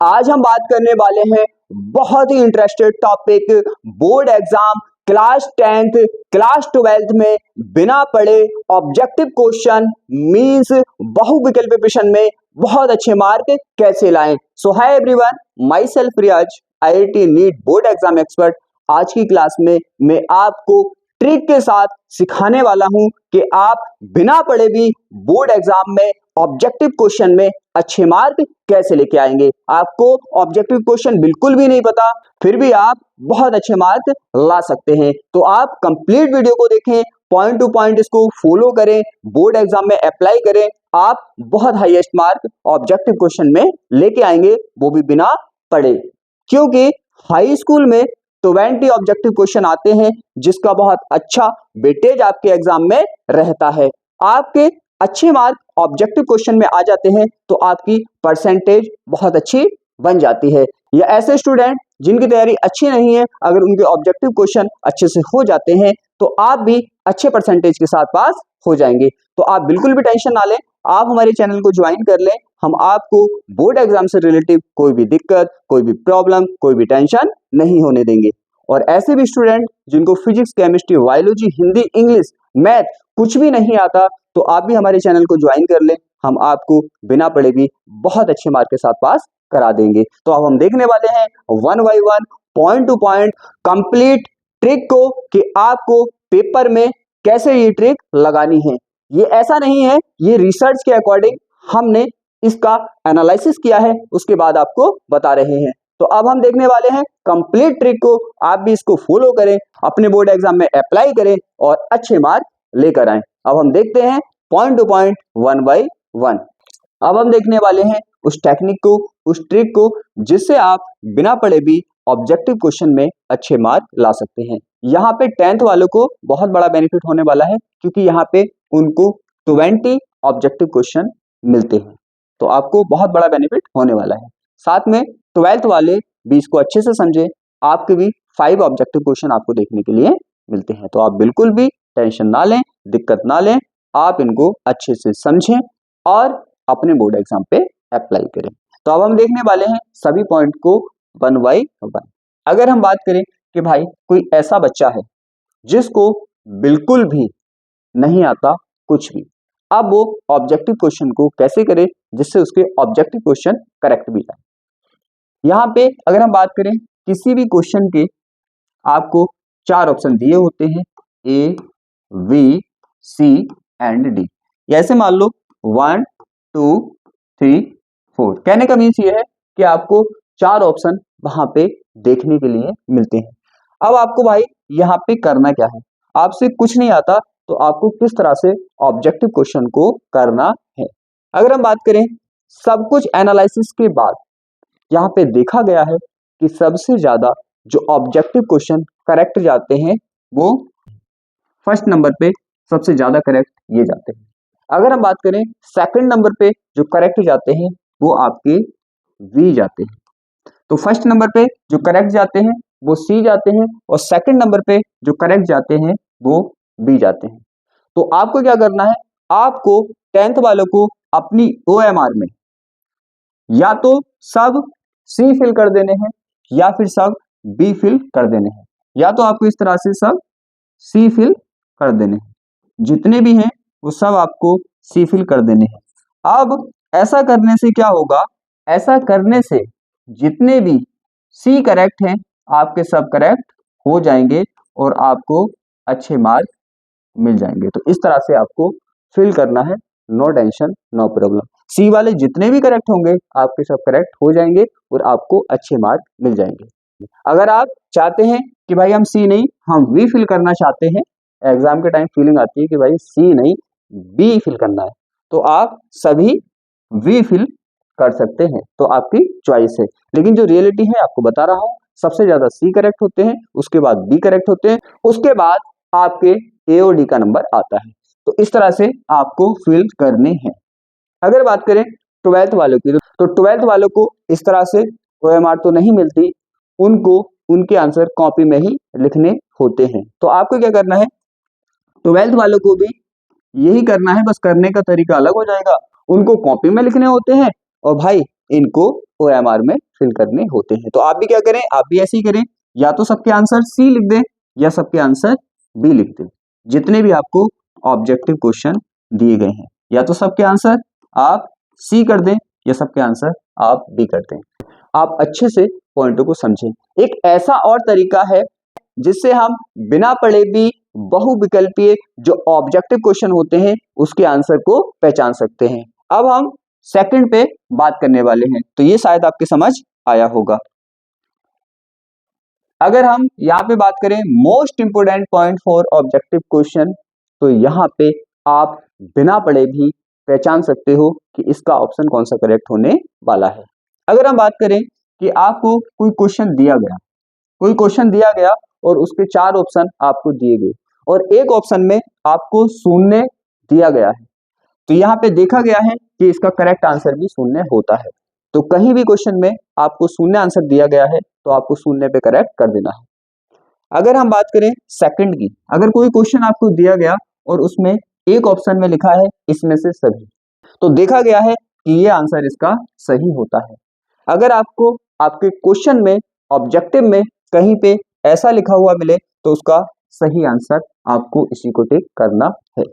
आज हम बात करने वाले हैं बहुत ही interested topic board exam class 10th class 12th में बिना पढ़े ऑब्जेक्टिव क्वेश्चन मींस बहुविकल्पी प्रश्न में बहुत अच्छे मार्क कैसे लाएं। So hi everyone, myself Riyaz, IIT NEET board exam expert. आज की क्लास में मैं आपको ट्रिक के साथ सिखाने वाला हूं कि आप बिना पढ़े भी बोर्ड एग्जाम में ऑब्जेक्टिव क्वेश्चन में अच्छे मार्क कैसे लेके आएंगे। आपको ऑब्जेक्टिव क्वेश्चन बिल्कुल भी नहीं पता, फिर भी आप बहुत अच्छे मार्क ला सकते हैं। तो आप कंप्लीट वीडियो को देखें, पॉइंट टू पॉइंट इसको फॉलो करें, बोर्ड एग्जाम में अप्लाई करें, आप बहुत हाईएस्ट मार्क ऑब्जेक्टिव क्वेश्चन में लेके आएंगे, वो भी बिना पढ़े। क्योंकि हाई स्कूल में 20 ऑब्जेक्टिव क्वेश्चन आते हैं जिसका बहुत अच्छा वेटेज आपके एग्जाम में रहता है। आपके अच्छे मार्क ऑब्जेक्टिव क्वेश्चन में आ जाते हैं तो आपकी परसेंटेज बहुत अच्छी बन जाती है। या ऐसे स्टूडेंट जिनकी तैयारी अच्छी नहीं है, अगर उनके ऑब्जेक्टिव क्वेश्चन अच्छे से हो जाते हैं तो आप भी अच्छे परसेंटेज के साथ पास हो जाएंगे। तो आप बिल्कुल भी टेंशन ना लें, आप हमारे चैनल को ज्वाइन कर लें। हम आपको बोर्ड एग्जाम से रिलेटिव कोई भी दिक्कत, कोई भी प्रॉब्लम, कोई भी टेंशन नहीं होने देंगे। और ऐसे भी स्टूडेंट जिनको physics, chemistry, biology, Hindi, English, math कुछ भी नहीं आता, तो आप भी हमारे चैनल को ज्वाइन कर लें। हम आपको बिना पढ़े भी बहुत अच्छे मार्क के साथ पास करा देंगे। तो अब हम देखने वाले हैं one by one, point two point complete trick को कि आपको पेपर में कैसे ये ट्रिक लगानी है। ये ऐसा नहीं है, ये रिसर्च के अकॉर्डिंग हमने इसका एनालिसिस किया है, उसके बाद आपको बता रहे हैं। तो अब हम देखने वाले हैं कंप्लीट ट्रिक को, आप भी इसको फॉलो करें, अपने बोर्ड एग्जाम में अप्लाई करें और अच्छे मार्क लेकर आएं। अब हम देखते हैं point two point, one by one. अब हम देखने वाले हैं उस टेक्निक को, उस ट्रिक को जिससे आप बिना पढ़े भी ऑब्जेक्टिव क्वेश्चन में अच्छे मार्क ला सकते हैं। यहाँ पे 10th वालों को बहुत बड़ा बेनिफिट होने वाला है क्योंकि यहाँ पे उनको 20 ऑब्जेक्टिव क्वेश्चन मिलते हैं, तो आपको बहुत बड़ा बेनिफिट होने वाला है। साथ में 12th वाले भी इसको अच्छे से समझे, आपके भी 5 ऑब्जेक्टिव क्वेश्चन आपको देखने के लिए मिलते हैं। तो आप बिल्कुल भी टेंशन ना लें, दिक्कत ना लें, आप इनको अच्छे से समझें और अपने बोर्ड एग्जाम पे अप्लाई करें। तो अब हम देखने वाले हैं सभी पॉइंट को वन बाय वन। अगर हम बात करें कि भाई कोई ऐसा बच्चा है जिसको बिल्कुल भी नहीं आता कुछ भी, अब वो ऑब्जेक्टिव क्वेश्चन को कैसे करे जिससे उसके ऑब्जेक्टिव क्वेश्चन करेक्ट भी आए। यहाँ पे अगर हम बात करें किसी भी क्वेश्चन के, आपको 4 ऑप्शन दिए होते हैं, A, B, C and D। ऐसे मान लो 1 2 3 4। कहने का मीन्स ये है कि आपको 4 ऑप्शन वहां पे देखने के लिए मिलते हैं। अब आपको भाई यहाँ पे करना क्या है, आपसे कुछ नहीं आता तो आपको किस तरह से ऑब्जेक्टिव क्वेश्चन को करना है। अगर हम बात करें सब कुछ एनालिसिस के बाद यहाँ पे देखा गया है कि सबसे ज्यादा जो ऑब्जेक्टिव क्वेश्चन करेक्ट जाते हैं वो फर्स्ट नंबर पे सबसे ज्यादा करेक्ट ये जाते हैं। अगर हम बात करें सेकंड नंबर पे जो करेक्ट जाते हैं वो आपके वी जाते हैं। तो फर्स्ट नंबर पे जो करेक्ट जाते हैं वो सी जाते हैं और सेकंड नंबर पे जो करेक्ट जाते हैं वो बी जाते हैं। तो आपको क्या करना है, आपको 10th वालों को अपनी OMR में या तो सब सी फिल कर देने हैं या फिर सब बी फिल कर देने हैं, या तो आपको इस तरह से सब सी फिल कर देने हैं, जितने भी हैं वो सब आपको सी फिल कर देने हैं। अब ऐसा करने से क्या होगा, ऐसा करने से जितने भी सी करेक्ट हैं आपके सब करेक्ट हो जाएंगे और आपको अच्छे मार्क मिल जाएंगे। तो इस तरह से आपको फिल करना है, नो टेंशन नो प्रॉब्लम। सी वाले जितने भी करेक्ट होंगे आपके सब करेक्ट हो जाएंगे और आपको अच्छे मार्क मिल जाएंगे। अगर आप चाहते हैं कि भाई हम सी नहीं हम वी फिल करना चाहते हैं, एग्जाम के टाइम फीलिंग आती है कि भाई सी नहीं बी फिल करना है, तो आप सभी वी फिल कर सकते हैं, तो आपकी चॉइस है। लेकिन जो रियलिटी है आपको बता रहा हूं, सबसे ज्यादा सी करेक्ट होते हैं, उसके बाद बी करेक्ट होते हैं, उसके बाद आपके ए और डी का नंबर आता है। तो इस तरह से आपको फिल करने हैं। अगर बात करें 12th वालों की, तो 12th वालों को इस तरह से OMR तो नहीं मिलती, उनको उनके आंसर कॉपी में ही लिखने होते हैं। तो आपको क्या करना है, 12th वालों को भी यही करना है, बस करने का तरीका अलग हो जाएगा। उनको कॉपी में लिखने होते हैं और भाई इनको OMR में फिल करने होते हैं। तो आप भी क्या करें, आप भी ऐसे ही करें, या तो सबके आंसर सी लिख दें या सबके आंसर बी लिख दें, जितने भी आपको ऑब्जेक्टिव क्वेश्चन दिए गए हैं, या तो सबके आंसर आप सी कर दें या सबके आंसर आप बी कर दें। आप अच्छे से पॉइंटों को समझें। एक ऐसा और तरीका है जिससे हम बिना पढ़े भी बहुविकल्पीय जो ऑब्जेक्टिव क्वेश्चन होते हैं उसके आंसर को पहचान सकते हैं। अब हम सेकंड पे बात करने वाले हैं, तो ये शायद आपके समझ आया होगा। अगर हम यहाँ पे बात करें most important point for objective question, तो यहाँ पे आप बिना पढ़े भी पहचान सकते हो कि इसका ऑप्शन कौन सा करेक्ट होने वाला है। अगर हम बात करें कि आपको कोई क्वेश्चन दिया गया और उसके 4 ऑप्शन आपको दिए गए और एक ऑप्शन में आपको शून्य दिया गया है, तो यहाँ पे देखा गया है कि इसका करेक्ट आंसर भी शून्य होता है। तो कहीं भी क्वेश्चन में आपको शून्य आंसर दिया गया है तो आपको शून्य पे करेक्ट कर देना है। अगर हम बात करें सेकंड की, अगर कोई क्वेश्चन आपको दिया गया और उसमें एक ऑप्शन में लिखा है इसमें से सभी, तो देखा गया है कि ये आंसर इसका सही होता है। अगर आपको आपके क्वेश्चन में ऑब्जेक्टिव में कहीं पे ऐसा लिखा हुआ मिले तो उसका सही आंसर आपको इसी को टिक करना है।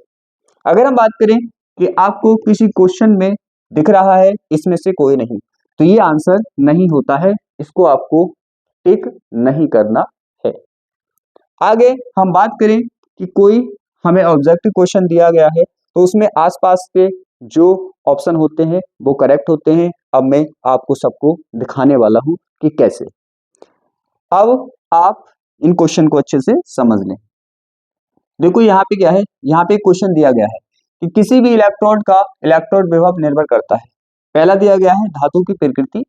अगर हम बात करें कि आपको किसी क्वेश्चन में दिख रहा है इसमें से कोई नहीं, तो ये आंसर नहीं होता है, इसको आपको टिक नहीं करना है। आगे हम बात करें कि कोई हमें ऑब्जेक्टिव क्वेश्चन दिया गया है तो उसमें आसपास के जो ऑप्शन होते हैं वो करेक्ट होते हैं। अब मैं आपको सबको दिखाने वाला हूं कि कैसे। अब आप इन क्वेश्चन को अच्छे से समझ लें। देखो यहाँ पे क्या है, यहाँ पे क्वेश्चन दिया गया है कि किसी भी इलेक्ट्रोड का इलेक्ट्रोड विभव निर्भर करता है। पहला दिया गया है धातु की प्रकृति,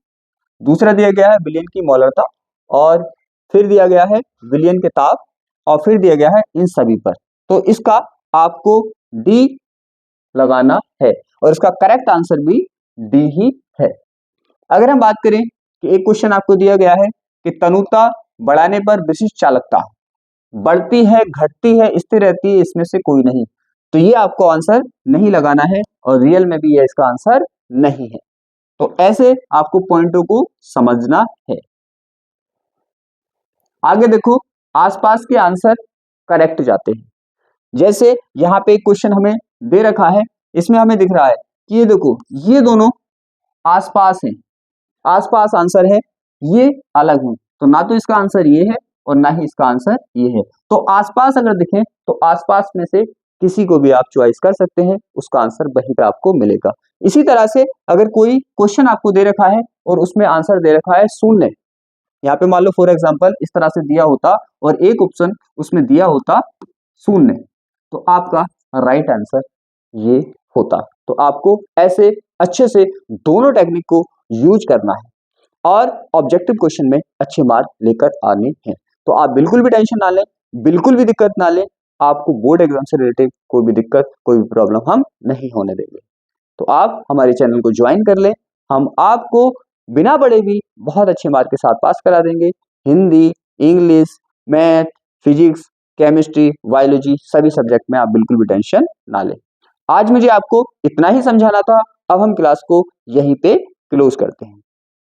दूसरा दिया गया है विलयन की मौलिकता, और फिर दिया गया है विलयन के ताप, और फिर दिया गया है इन सभी पर। तो इसका आपको डी लगाना है और इसका करेक्ट आंसर भी डी ही है। अगर हम बात करें कि एक क्वेश्चन आपको दिया गया है कि तनुता बढ़ाने पर विशिष्ट चालकता बढ़ती है, घटती है, स्थिर रहती है, इसमें से कोई नहीं, तो ये आपको आंसर नहीं लगाना है और रियल में भी ये इसका आंसर नहीं है। तो ऐसे आपको पॉइंटों को समझना है। आगे देखो, आसपास के आंसर करेक्ट जाते हैं। जैसे यहाँ पे एक क्वेश्चन हमें दे रखा है, इसमें हमें दिख रहा है कि ये देखो ये दोनों आसपास हैं, आसपास आंसर है, ये अलग है, तो ना तो इसका आंसर ये है और ना ही इसका आंसर ये है। तो आसपास अगर दिखे तो आसपास में से किसी को भी आप चॉइस कर सकते हैं, उसका आंसर वहीं पे आपको मिलेगा। इसी तरह से अगर कोई क्वेश्चन आपको दे रखा है और उसमें आंसर दे रखा है शून्य, यहाँ पे मान लो फॉर एग्जांपल इस तरह से दिया होता और एक ऑप्शन उसमें दिया होता शून्य, तो आपका राइट आंसर ये होता। तो आपको ऐसे अच्छे से दोनों टेक्निक को यूज करना है और ऑब्जेक्टिव क्वेश्चन में अच्छे मार्क लेकर आने हैं। तो आप बिल्कुल भी टेंशन ना लें, बिल्कुल भी दिक्कत ना लें, आपको बोर्ड एग्जाम से रिलेटेड कोई भी दिक्कत, कोई भी प्रॉब्लम हम नहीं होने देंगे। तो आप हमारे चैनल को ज्वाइन कर लें, हम आपको बिना पढ़े भी बहुत अच्छे मार्क के साथ पास करा देंगे। Hindi, English, math, physics, chemistry, biology, सभी सब्जेक्ट में आप बिल्कुल भी टेंशन ना लें। आज मुझे आपको इतना ही समझाना था, अब हम क्लास को यहीं पे क्लोज करते हैं।